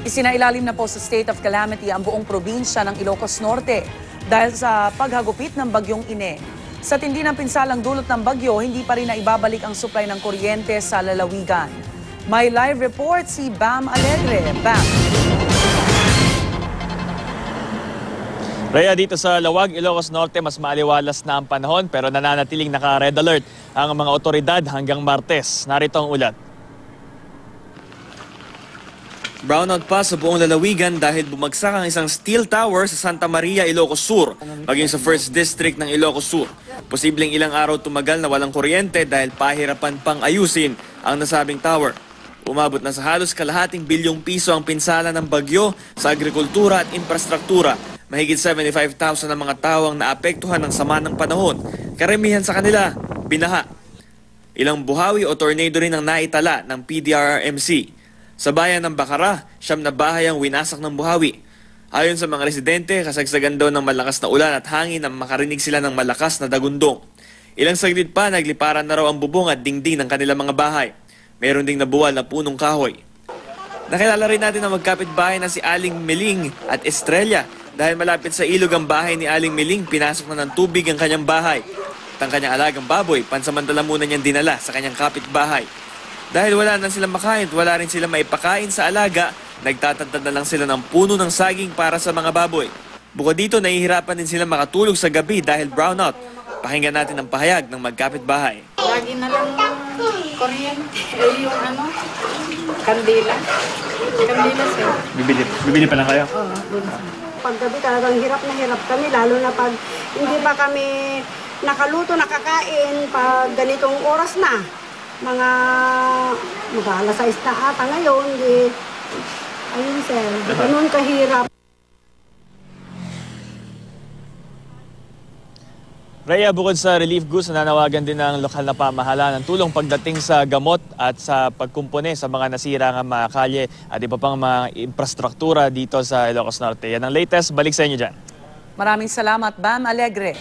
Isinailalim na po sa state of calamity ang buong probinsya ng Ilocos Norte dahil sa paghagupit ng bagyong Ine. Sa tindi ng pinsalang dulot ng bagyo, hindi pa rin naibabalik ang supply ng kuryente sa lalawigan. May live report si Bam Alegre. Bam. Rhea, dito sa Lawag, Ilocos Norte, mas maaliwalas na ang panahon pero nananatiling naka-red alert ang mga otoridad hanggang Martes. Narito ang ulat. Brownout pa sa buong lalawigan dahil bumagsak ang isang steel tower sa Santa Maria, Ilocos Sur, maging sa 1st District ng Ilocos Sur. Posibleng ilang araw tumagal na walang kuryente dahil pahirapan pang ayusin ang nasabing tower. Umabot na sa halos kalahating bilyong piso ang pinsala ng bagyo sa agrikultura at infrastruktura. Mahigit 75,000 ang mga tao ang naapektuhan ng sama ng panahon. Karamihan sa kanila, binaha. Ilang buhawi o tornado rin ang naitala ng PDRRMC. Sa bayan ng Bacara, 9 na bahay ang winasak ng buhawi. Ayon sa mga residente, kasagsagan daw ng malakas na ulan at hangin na makarinig sila ng malakas na dagundong. Ilang saglit pa, nagliparan na raw ang bubong at dingding ng kanilang mga bahay. Meron ding nabuwal na punong kahoy. Nakilala rin natin ang magkapitbahay na si Aling Meling at Estrella. Dahil malapit sa ilog ang bahay ni Aling Meling, pinasok na ng tubig ang kanyang bahay. At ang kanyang alagang baboy, pansamantala muna niyang dinala sa kanyang kapitbahay. Dahil wala na silang makain at wala rin silang maipakain sa alaga, nagtatantad na lang sila ng puno ng saging para sa mga baboy. Bukod dito, nahihirapan din sila makatulog sa gabi dahil brownout. Pakinggan natin ang pahayag ng magkapitbahay. Lagi na lang kuryente, yung kandila. Kandila sir. Bibili pa lang kayo? Oo, paggabi talagang hirap na hirap kami, lalo na pag hindi pa kami nakaluto, nakakain, pag ganitong oras na. Mga mag-alas 6 na ata ngayon, ayun sir, ganun kahirap. Rhea, bukod sa relief goods, nananawagan din ng lokal na pamahalaan ng tulong pagdating sa gamot at sa pagkumpone sa mga nasira ng mga kalye at iba pang mga infrastruktura dito sa Ilocos Norte. Yan ang latest. Balik sa inyo dyan. Maraming salamat, Bam Alegre.